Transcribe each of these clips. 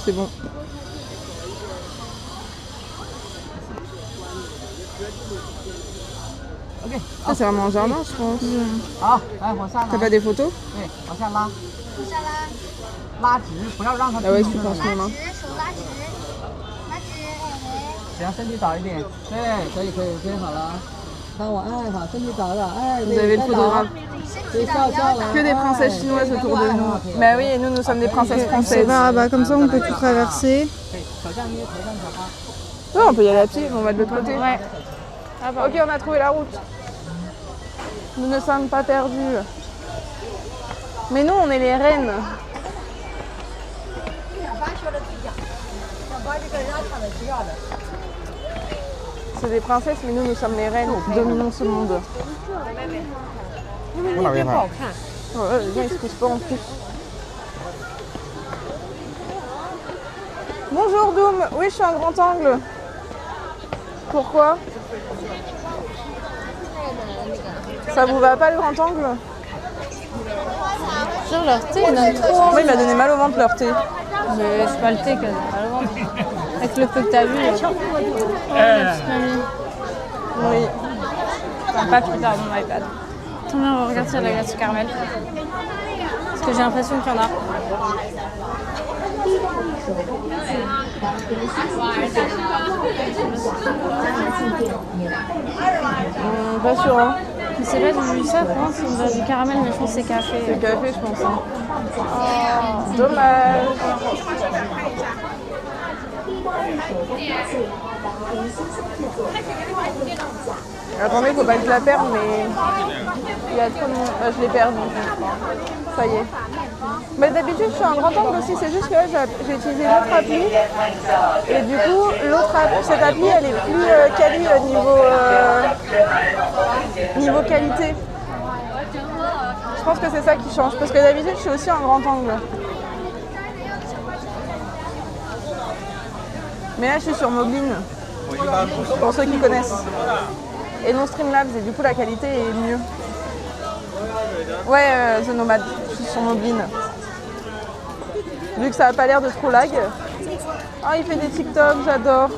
C'est bon. Ça, c'est vraiment un jardin, je pense. T'as pas des photos? Ah ouais, tu penses même. 手拉直，拉直。行，身体倒一点。对，可以，真好了。看我，哎，好，身体倒了，哎。 Vous avez le photographe. 对，笑笑了。 Que des princesses chinoises autour de nous. Bah oui, et nous, nous sommes des princesses françaises. Bah, comme ça, on peut tout traverser. Ouais, on peut y aller à pied, mais on va de l'autre côté. Ouais. Ok, on a trouvé la route. Nous ne sommes pas perdus. Mais nous, on est les reines. C'est des princesses, mais nous, nous sommes les reines. Nous dominons ce monde. Ouais, les gens, ils se poussent pas en plus. Bonjour Doom. Oui, je suis en grand angle. Pourquoi? Ça vous va pas le grand angle? Genre leur thé, il donne trop envie. Moi, il m'a donné mal au ventre leur thé. Mais c'est pas le thé qui donne mal au ventre. Avec le peu que t'as vu. Oh, la petite mamie. Oui. Enfin, pas plus tard mon iPad. Attends, on regarde s'il y a de la glace au caramel. Parce que j'ai l'impression qu'il y en a. Pas sûr, hein. Je sais pas d'où j'ai eu ça, pour moi c'est du caramel, mais je pense que c'est café. C'est café, je pense. Hein. Oh, dommage. Attendez, faut pas que je la perde, mais il y a trop de monde. Bah, je l'ai perdu. Ça y est. Mais d'habitude, je suis en grand angle aussi. C'est juste que là, j'ai utilisé l'autre appli. Et du coup, cette appli, elle est plus quali niveau qualité. Je pense que c'est ça qui change. Parce que d'habitude, je suis aussi en grand angle. Mais là, je suis sur Mobline. Pour ceux qui connaissent. Et non Streamlabs. Et du coup, la qualité est mieux. Ouais, The Nomad. Je suis sur Mobline. Vu que ça n'a pas l'air de trop lag. Oh, il fait des TikTok, j'adore.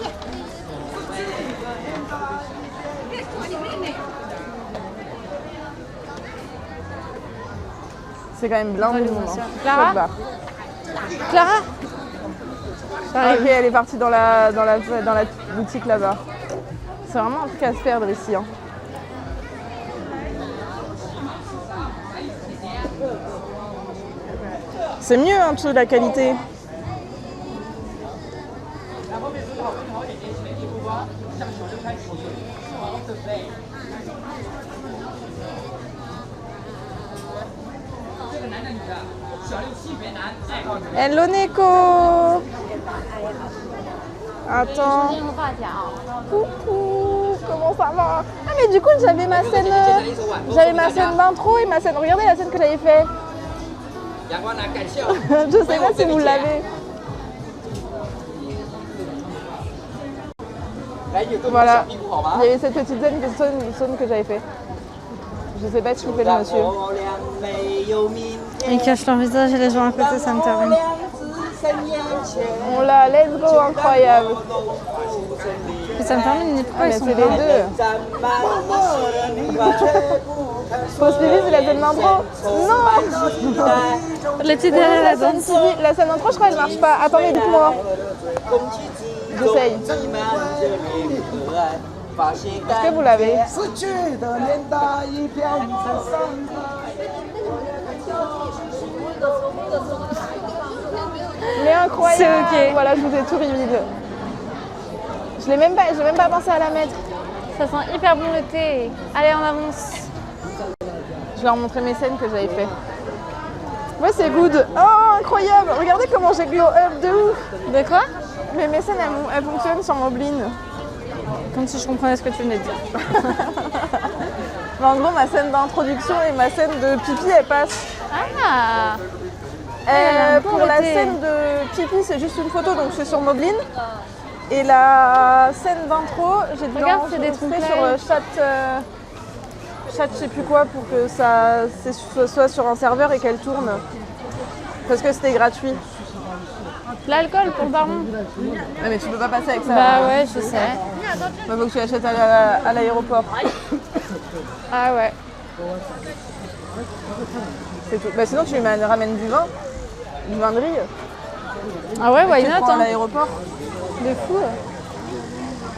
C'est quand même blindé le monde. Clara? Clara? Ok, elle est partie dans la boutique là-bas. C'est vraiment un truc à se perdre ici. Hein. C'est mieux en dessous de la qualité. Hello Neko. Attends. Coucou, comment ça va? Ah mais du coup j'avais ma scène d'intro et ma scène. Regardez la scène que j'avais fait. Je sais pas si vous l'avez. Voilà. Il y avait cette petite scène que j'avais fait. Je sais pas si vous faites le monsieur. Ils cachent leur visage et les gens à côté, ça me termine. On l'a, let's go, incroyable. Et ça me termine, mais pourquoi ils sont c'est les deux. Faut suivre, c'est la scène d'intro. Non. Les petits derrière la danse. La scène d'intro, je crois, elle marche pas. Attendez, dites-moi. J'essaye. Est-ce que vous l'avez? Mais incroyable. C'est ok. Voilà, je vous ai tout reveal. J'ai même pas pensé à la mettre. Ça sent hyper bon le thé. Allez, on avance. Je vais leur montrer mes scènes que j'avais fait. Ouais, c'est good. Oh, incroyable. Regardez comment j'ai glow up de ouf. De quoi? Mais mes scènes, elles fonctionnent sur Mobline. Comme si je comprenais ce que tu venais de dire. Mais en gros, ma scène d'introduction et ma scène de pipi, elles passent. Ah. Pour la scène de pipi, c'est juste une photo, donc je suis sur Mobline. Et la scène d'intro, j'ai dû l'enregistrer sur chat je sais plus quoi pour que ça soit sur un serveur et qu'elle tourne. Parce que c'était gratuit. L'alcool pour le baron. Ouais, mais tu peux pas passer avec ça. Bah ouais, je sais. Bah, faut que tu l'achètes à l'aéroport. Ah ouais. C'est tout. Bah, sinon, tu lui ramènes du vin de riz. Ah ouais, why Tu le not prends à hein. l'aéroport. De fou.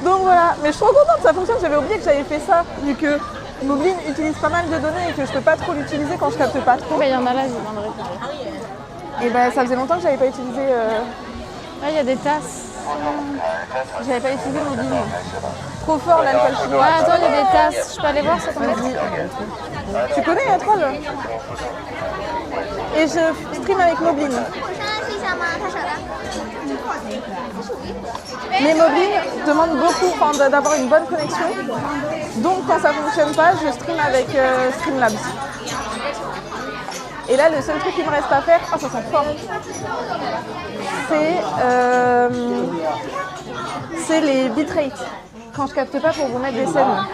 Donc voilà, mais je suis trop contente que ça fonctionne. J'avais oublié que j'avais fait ça, vu que Moblin utilise pas mal de données et que je peux pas trop l'utiliser quand je capte pas trop. Mais il y en a là, je viens de réparer. Et bah ça faisait longtemps que j'avais pas utilisé. Là, il y a des tasses. J'avais pas utilisé Moblin. Trop fort l'alcool Ouais, chinois. attends, il y a des tasses. Je peux aller voir ça tombe. Tu connais la troll? Et je stream avec Moblin. 上试一下吗？他少的。 Mais Moblin demande beaucoup d'avoir une bonne connexion. Donc quand ça fonctionne pas, je stream avec Streamlabs. Et là, le seul truc qu'il me reste à faire, ça sent fort, c'est les bitrates. Quand je capte pas pour vous mettre des scènes,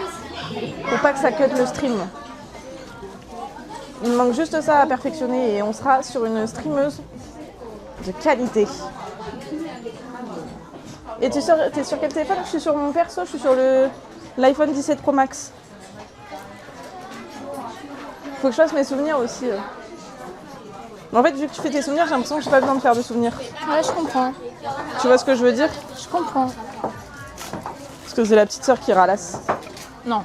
pour pas que ça cut le stream. Il me manque juste ça à perfectionner et on sera sur une streameuse de qualité. Et t'es sur quel téléphone? Je suis sur mon perso, je suis sur l'iPhone 17 Pro Max. Faut que je fasse mes souvenirs aussi. Mais en fait, vu que tu fais tes souvenirs, j'ai l'impression que j'ai pas besoin de faire de souvenirs. Ouais, je comprends. Tu vois ce que je veux dire? Je comprends. Parce que c'est la petite sœur qui ralasse. Non.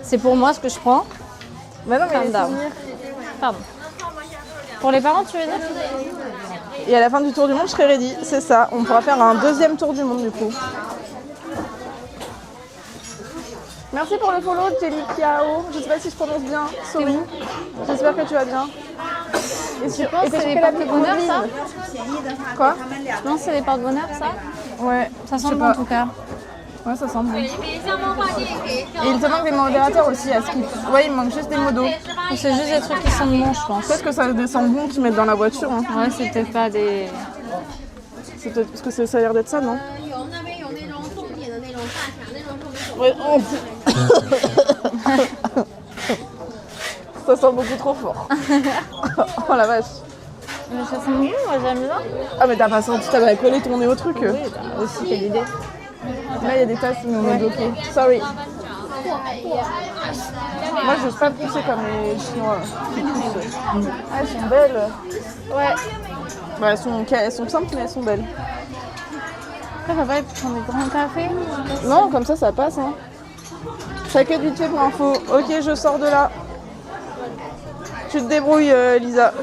C'est pour moi ce que je prends. Bah non, mais Calm les down. souvenirs. Pardon. Pour les parents, tu veux dire? Et à la fin du tour du monde, je serai ready. C'est ça. On pourra faire un deuxième tour du monde du coup. Merci pour le follow, Jelly Kiao. Je sais pas si je prononce bien. Sorry. J'espère que tu vas bien. Et Tu penses que t'es c'est sur les quelle appli? porte-bonheur, ça? Quoi? Tu penses que c'est des porte-bonheur, ça? Ouais. Ça je sent sais bon pas. en tout cas. Ouais, ça sent bon. Et il te manque des modérateurs aussi à Skip. Ouais, il me manque juste des modos. C'est juste des trucs qui sont bons, je pense. Peut-être que ça descend bon qu'ils mettent dans la voiture. Hein. Ouais, c'est peut-être pas des... C'est peut-être parce que ça a l'air d'être ça, non? 有那边有那种重点的那种大墙，那种重点。 Ouais. Ça sent beaucoup trop fort. Oh la vache. Mais ça sent bon, moi j'aime bien. Ah mais t'as pas senti, t'avais collé ton nez au truc. Oui, bah, aussi, quelle idée. Là il y a des tasses mais on est bloqué. Sorry. Moi je n'ose pas pousser comme les Chinois. Ah, elles sont belles. Ouais. Bah, elles sont simples mais elles sont belles. Après, papa, il prend des grands cafés. Non, comme ça passe. Hein. Ça que vite fait pour info. Ok, je sors de là. Tu te débrouilles, Lisa.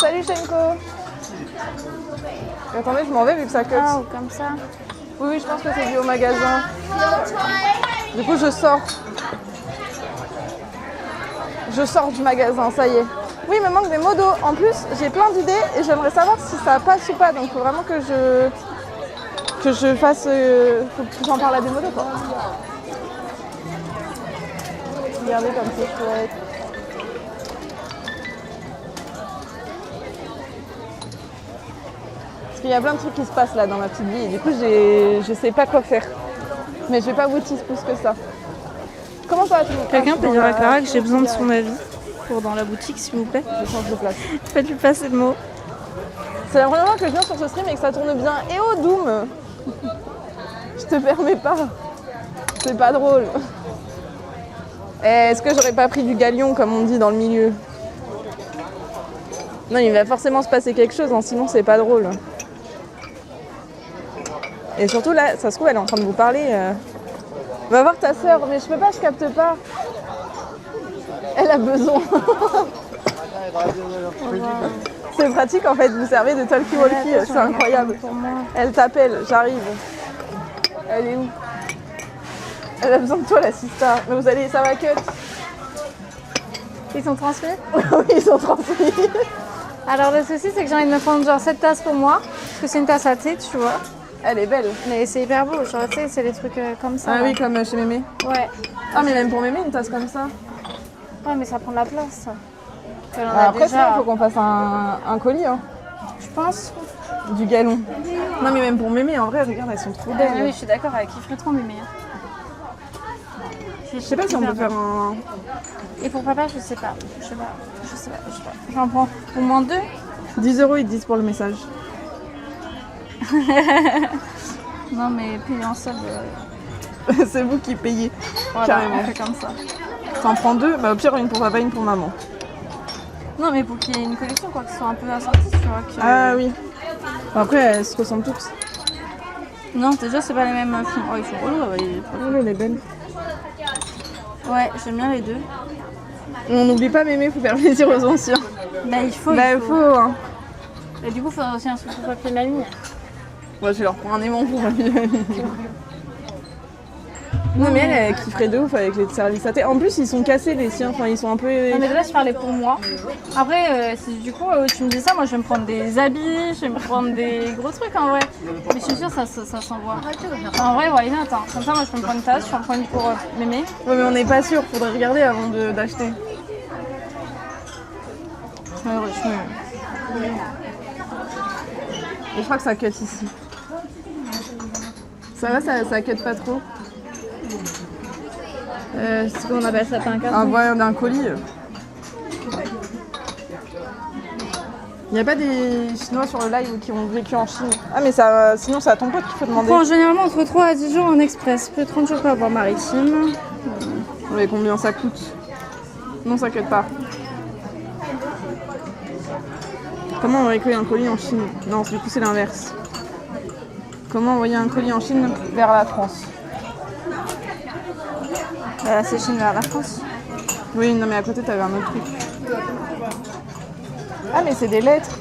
Salut, Shenko. Attendez, je m'en vais vu que ça cut. Ah, ou comme ça. Oui, je pense que c'est dû au magasin. Du coup, je sors. Je sors du magasin, ça y est. Oui, il me manque des modos. En plus, j'ai plein d'idées et j'aimerais savoir si ça passe ou pas. Donc, il faut vraiment que je fasse... faut que j'en parle à des modos, quoi. Regardez comme c'est chouette. Parce qu'il y a plein de trucs qui se passent là dans ma petite vie et du coup je sais pas quoi faire. Mais je vais pas vous tease plus que ça. Comment ça va tout le monde? Quelqu'un peut dire à Clara que j'ai besoin de son avis pour dans la boutique, s'il vous plaît. Je change de place. Faites-lui passer le mot. C'est la première fois que je viens sur ce stream et que ça tourne bien. Et oh Doom, je te permets pas. C'est pas drôle. Est-ce que j'aurais pas pris du galion comme on dit dans le milieu? Non, il va forcément se passer quelque chose, hein, sinon c'est pas drôle. Et surtout là, ça se trouve, elle est en train de vous parler. Va voir ta sœur, mais je peux pas, je capte pas. Elle a besoin. C'est pratique en fait, vous servez de talkie-walkie, c'est incroyable. Elle t'appelle, j'arrive. Elle est où? Elle a besoin de toi la sista. Mais vous allez, ça va cut. Ils sont transmis? Oui, ils sont transmis. Alors le souci, c'est que j'ai envie de me prendre genre cette tasse pour moi. Parce que c'est une tasse à thé, tu vois. Elle est belle. Mais c'est hyper beau, genre tu sais, c'est des trucs comme ça. Ah là. oui, comme chez Mémé. Ouais. Ah mais même pour Mémé, une tasse comme ça. Ouais, mais ça prend de la place. Ça. Elle en a Ah, après, déjà, il faut qu'on fasse un colis, hein. je pense. Du galon. Non mais même pour Mémé, en vrai, regarde, elles sont trop belles. Oui, je suis d'accord, avec kifferait trop mes meilleurs. Je sais pas si on peut faire un... Et pour papa, je sais pas. Je sais pas. J'en prends au moins 2. 10 € ils te disent pour le message. Non, mais payer en solde. C'est vous qui payez. Voilà, Carrément. on fait comme ça. T'en prends 2, bah au pire une pour papa, une pour maman. Non, mais pour qu'il y ait une collection, quoi, qui soit un peu assortie, tu vois. Que... Ah oui. Après, elles se ressemblent toutes. Non, déjà, c'est pas les mêmes films. Oh, ils sont relous, là-bas. Oh, elle est belle. Ouais, j'aime bien les deux. On n'oublie pas Mémé, faut faire plaisir aux anciens. Bah, il faut. Bah il faut hein. Et du coup, il faudra aussi un sous papier de la ligne. Moi je vais leur prendre un aimant pour Non mais elle kifferait de ouf avec les services à thé. En plus ils sont cassés les siens, enfin ils sont un peu... Non, mais là, je parlais pour moi. Après, si du coup, tu me dis ça, moi, je vais me prendre des habits, je vais me prendre des gros trucs en vrai. Mais je suis sûre, ça s'envoie. Enfin, en vrai, why not, hein. Comme ça, moi, je peux me prendre une tasse, je peux me prendre une pour Mémé. Ouais mais on n'est pas sûr, faudrait regarder avant d'acheter. Et je crois que ça cut ici. Ça va, ça cut pas trop. C'est comment on appelle ça, pas un carton? Un voyant d'un colis. Il n'y a pas des Chinois sur le live qui ont vécu en Chine. Ah mais ça, sinon c'est à ton pote qu'il faut demander. Bon, généralement entre 3 à 10 jours en express, plus 30 jours par voie maritime. Mais combien ça coûte? Non, ça cut pas. Comment envoyer un colis en Chine? Non, du coup c'est l'inverse. Comment envoyer un colis en Chine vers la France? Bah, c'est Chine vers la France. Oui, non mais à côté t'avais un autre truc. Ah mais c'est des lettres.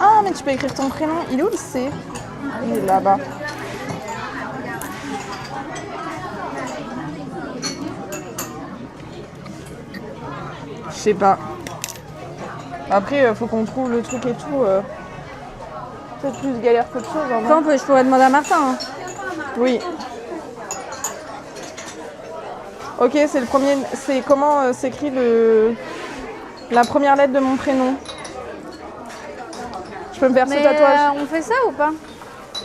Ah mais tu peux écrire ton prénom. Il est où le C? Il est là-bas. Je sais pas. Après faut qu'on trouve le truc et tout. Peut-être plus galère qu'autre chose. Hein, Quand je pourrais demander à Martin. Hein. oui. Ok, c'est le premier. C'est comment s'écrit la première lettre de mon prénom. Je peux me faire ce tatouage. On fait ça ou pas?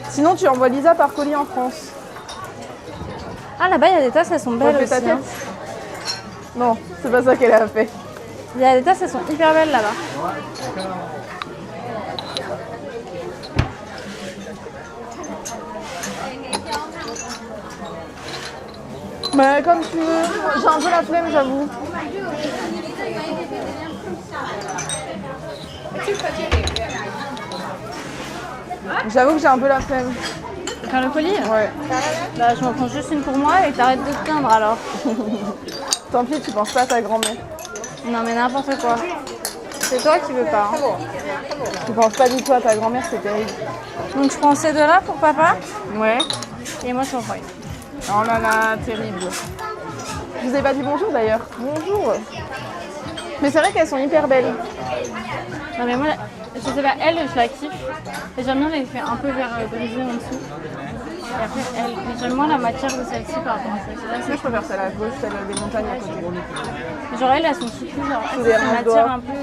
Sinon, tu envoies Lisa par colis en France. Ah, là-bas, il y a des tasses, elles sont belles Fais aussi. ta tête. Hein. Non, c'est pas ça qu'elle a fait. Il y a des tasses, elles sont hyper belles là-bas. Bah, comme tu veux. J'ai un peu la flemme, j'avoue. J'avoue que j'ai un peu la flemme. Faire le colis? Ouais. Bah, je m'en prends juste une pour moi et t'arrêtes de te plaindre alors. Tant pis, tu penses pas à ta grand-mère. Non, mais n'importe quoi. C'est toi qui veux pas. Hein. Tu penses pas du tout à ta grand-mère, c'est terrible. Donc, je prends ces deux-là pour papa Ouais. et moi, je t'en prends une. Oh là là, terrible. Je vous ai pas dit bonjour d'ailleurs. Bonjour. Mais c'est vrai qu'elles sont hyper belles. Non, mais moi, je sais pas, elle, je la kiffe. Et j'aime bien les faire un peu vers brisé en dessous. Et après, elle, mais j'aime moins la matière de celle-ci par rapport à celle-ci. Moi, je préfère celle à gauche, celle des montagnes à côté. Genre, elles sont souplies. Genre, C'est elles, des c'est une rince-doigts. matière un peu.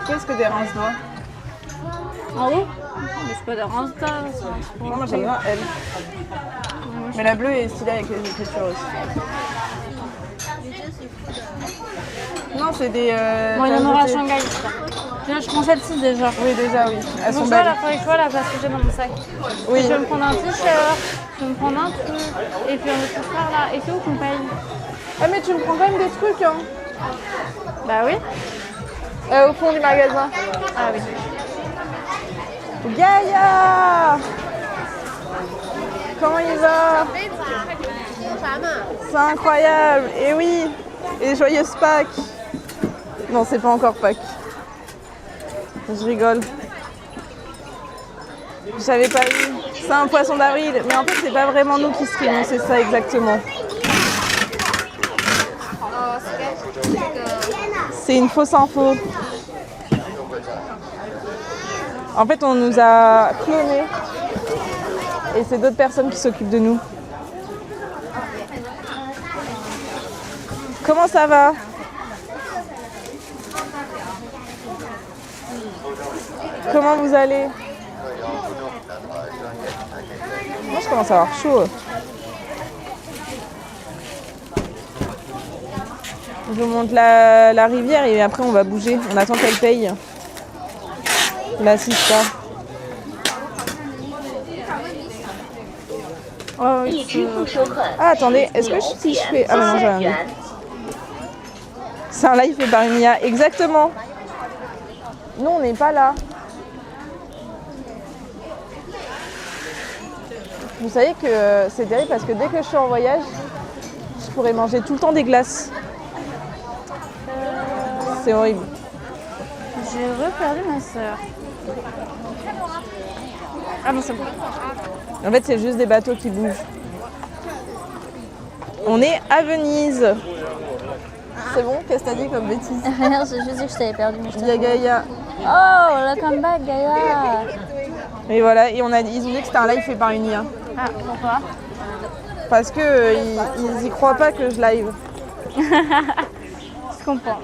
Qu'est-ce que des rince-doigts? En haut? Mais c'est pas des rince-doigts. Non, moi j'aime bien elle. Mais la bleue est stylée avec les écritures aussi. Non, c'est des. Bon, il y en aura à Shanghai. Je prends celle-ci déjà. Oui, déjà, oui. Elles sont Donc, là, belles. il faut la place que j'ai dans mon sac. Oui. Je vais me prendre un t-shirt, je vais me prendre un truc, et puis on va tout faire là. Et c'est où qu'on paye? Ah, mais tu me prends quand même des trucs, hein. Bah oui. Au fond du magasin. Ah oui. Gaïa! Comment il va? C'est incroyable! Et oui! Et joyeuse Pâques! Non, c'est pas encore Pâques. Je rigole. J'avais pas eu. C'est un poisson d'avril, mais en fait, c'est pas vraiment nous qui streamons, c'est ça exactement. C'est une fausse info. En fait, on nous a clonés et c'est d'autres personnes qui s'occupent de nous. Comment ça va? Comment vous allez? Moi, je commence à avoir chaud. Je vous montre la rivière et après on va bouger. On attend qu'elle paye. L'assista. Oh, oui. Ah attendez, est-ce que si je fais... Ah bah non, j'ai rien vu. C'est un live fait par une IA, exactement. Nous on n'est pas là. Vous savez que c'est terrible parce que dès que je suis en voyage, je pourrais manger tout le temps des glaces. C'est horrible. J'ai reperdu ma soeur. Ah non, c'est bon. En fait, c'est juste des bateaux qui bougent. On est à Venise. C'est bon? Qu'est-ce que t'as dit comme bêtise? Rien, j'ai juste dit que je t'avais perdu. Mais je Il y a Gaïa. Oh, welcome back, Gaïa. Et voilà, et ils ont dit que c'était un live fait par une IA. Ah, pourquoi? Parce que ils y croient pas que je live. Je comprends.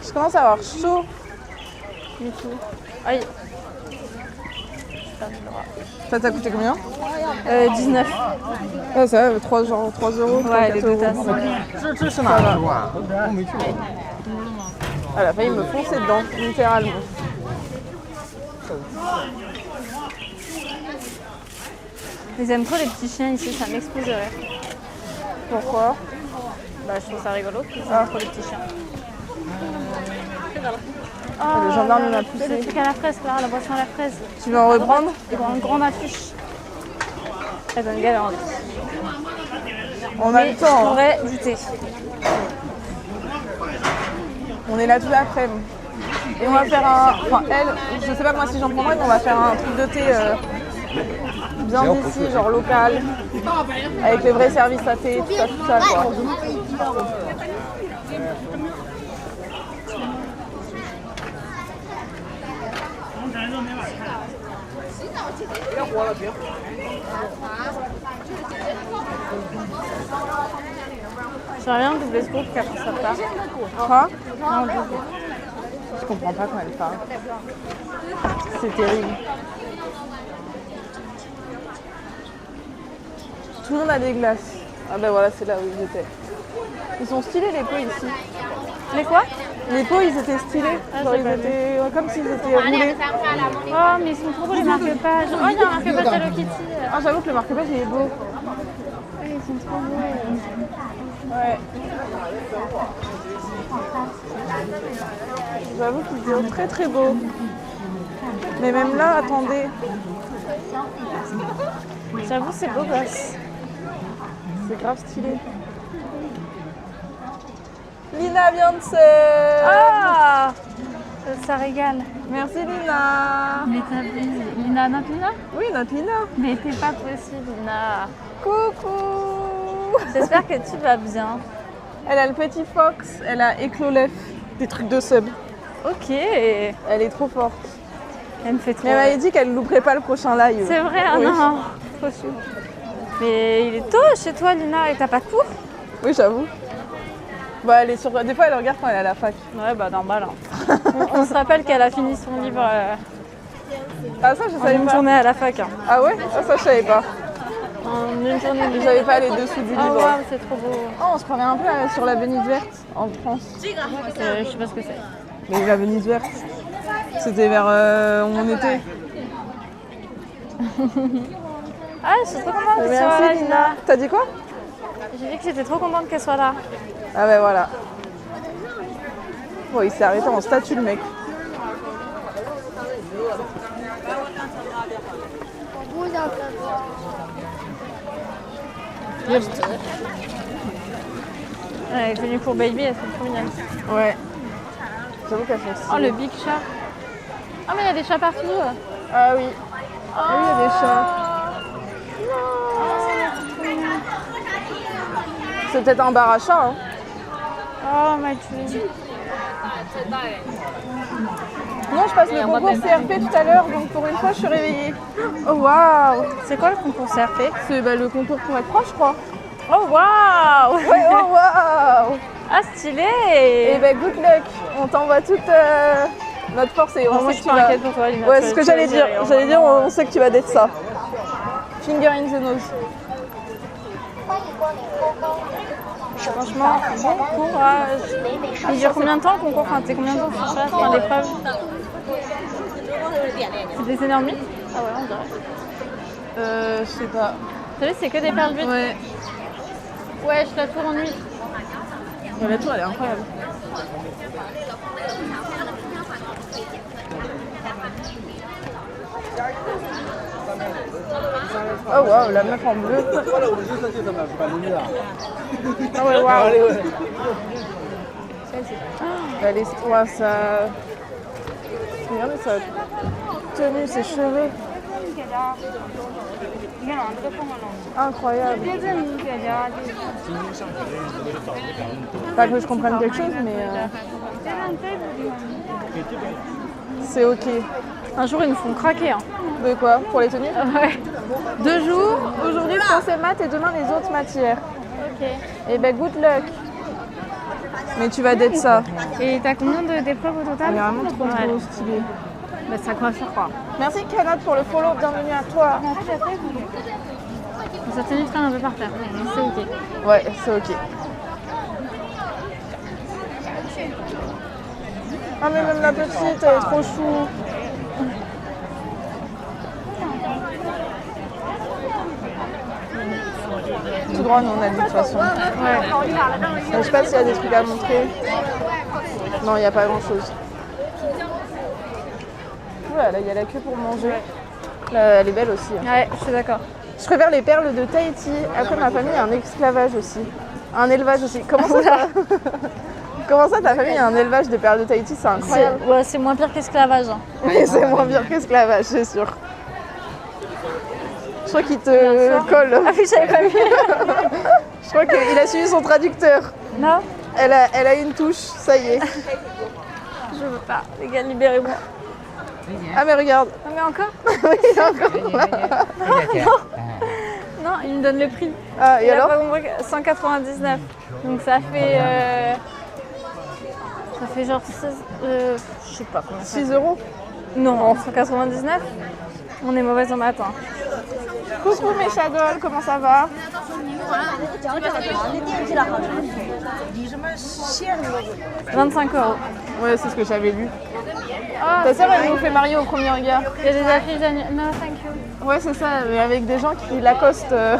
Je commence à avoir chaud. Du tout. Aïe. Ça t'a coûté combien? 19. Ah ça va, 3 euros. Ouais, les deux tasses. Ça va. Elle a failli me foncer dedans, littéralement. Ils aiment trop les petits chiens ici, ça m'explose de rire. Pourquoi? Bah, je trouve ça rigolo qu'ils aiment trop les petits chiens. Le gendarme m'a Le poussé. truc à la fraise, Clara, la boisson à la fraise. Tu veux en reprendre? Ils ont une grande affiche. Elles ont une galère en vie. On a le Je temps. Hein. pourrais du thé. On est là tout l'après-midi. Et on va faire un... Enfin, elle, je sais pas moi si j'en prendrai, mais on va faire un truc de thé bien d'ici, genre local. Avec les vrais services à thé, tout ça, quoi. J'aimerais bien un double escourge qu'après ça part. Quoi? Non, double. Je comprends pas quand elle parle. C'est terrible. Tout le monde a des glaces. Ah ben voilà, c'est là où ils étaient. Ils sont stylés les pots ici. Les quoi? Les pots, ils étaient stylés. Genre, ils étaient comme s'ils étaient roulés. Oh, mais ils sont trop beaux les marque-pages. Oh, il y a un marque-page Hello Kitty. Ah, j'avoue que le marque-page, il est beau. Ils sont trop beaux. Ouais. J'avoue qu'ils sont très très beaux. Mais même là, attendez. J'avoue, c'est beau gosse. C'est grave stylé. Lina Beyoncé. Ah, ça régale. Merci Lina. Mais t'as vu Lina, notre Lina? Oui, notre Lina. Mais t'es pas possible, Lina. Coucou. J'espère que tu vas bien. Elle a le petit fox, elle a éclolef, des trucs de sub. Ok. Elle est trop forte. Elle me fait trop. Mais elle m'avait dit qu'elle ne louperait pas le prochain live. C'est vrai, hein, Oui. non. Trop chou. Mais il est tôt chez toi, Lina, et t'as pas cours? Oui, j'avoue. Bah, elle est sur... Des fois, elle regarde quand elle est à la fac. Ouais, bah normal. Hein. on se rappelle qu'elle a fini son livre Ah, ça, je en savais une pas. journée à la fac. Hein. Ah ouais? Ah, ça, je savais pas. En une journée. Je savais pas les dessous du Oh livre. waouh, c'est trop beau. Oh, on se croirait un peu sur la Venise verte en France. Je sais pas ce que c'est. Mais la Venise verte, c'était vers où on était. Ah, je suis trop contente qu'elle soit là, Merci Lina. Lina. T'as dit quoi? J'ai dit que j'étais trop contente qu'elle soit là. Ah ben voilà. Bon, il s'est arrêté en statue le mec. Elle est venue pour Baby, elles sont trop mignonnes. Ouais. J'avoue qu'elle fait Oh, le big chat. Oh, mais il y a des chats partout. Ah oui. Ah oui, il y a des chats. C'est peut-être un bar à chat. Hein. Oh, ma chouille. Non, je passe le concours CRP tout à l'heure, donc pour une fois, je suis réveillée. Oh waouh. C'est quoi le concours CRP? C'est le concours pour être proche, je crois. Oh, waouh. Ouais, oh waouh. Ah, stylé. Et ben good luck. On t'envoie toute notre force et on moi, sait je que suis tu vas... inquiète pour toi, Lina. Ouais, c'est ce que j'allais dire. J'allais dire, on sait que tu vas d'être ça. Finger in the nose. Franchement, bon courage. Il dure combien de temps le concours? Enfin, t'es combien de temps sur ça, enfin, l'épreuve? C'est des énormes. Ah ouais, on dirait. Je sais pas. T'as vu, c'est que des perles d'huîtres. Ouais. Ouais, je la tour en huit. Mais la tour, elle est incroyable. Oh waouh, la meuf en bleu. Ah ouais, waouh. Elle est... Ouais, ça... Regardez sa tenue, ses cheveux. Incroyable. Pas que je comprenne quelque chose, mais... C'est ok. Un jour, ils nous font craquer. Hein. De quoi? Pour les tenues? Ouais. 2 jours. Aujourd'hui, français maths et demain, les autres matières. Ok. Et ben, good luck. Mais tu vas d'être ça. Et t'as combien d'épreuves au total? Elle est vraiment trop stylée. Bah, ça coiffure quoi. Merci Kanat pour le follow, bienvenue à toi. Ça tenue traîne un peu par terre, mais c'est ok. Ouais, c'est ok. Ah mais même la petite, elle est trop chou. Tout droit, nous on a dit de toute façon. Ouais. Je sais pas s'il y a des trucs à montrer. Non, il n'y a pas grand chose. Là, il y a la queue pour manger. Là, elle est belle aussi. Hein. Ouais, je suis d'accord. Je préfère les perles de Tahiti. Après, ma famille a un esclavage aussi. Un élevage aussi. Comment ça, Comment ça ta famille a un élevage de perles de Tahiti? C'est incroyable. Ouais, c'est moins pire qu'esclavage. Hein. Mais c'est moins bien qu'esclavage, c'est sûr. Je crois qu'il te colle. Ah oui, j'avais pas vu. Je crois qu'il a suivi son traducteur. Non, Elle a une touche, ça y est. je veux pas. Les gars, libérez-moi. Ah mais regarde. Non, mais encore? Oui, il est encore là. Non, il me donne le prix. Ah, et Il a alors pas compris que 199. Donc ça fait genre 16, je sais pas combien. 6 euros. Non, 199. On est mauvaise en maths. Hein. Coucou mes chadoles, comment ça va? 25 €. Ouais, c'est ce que j'avais lu. Ah, Ta sœur, elle nous fait marier au premier regard. il y a des affiches d'anniversaire. Non, thank you. Ouais, c'est ça, mais avec des gens qui l'accostent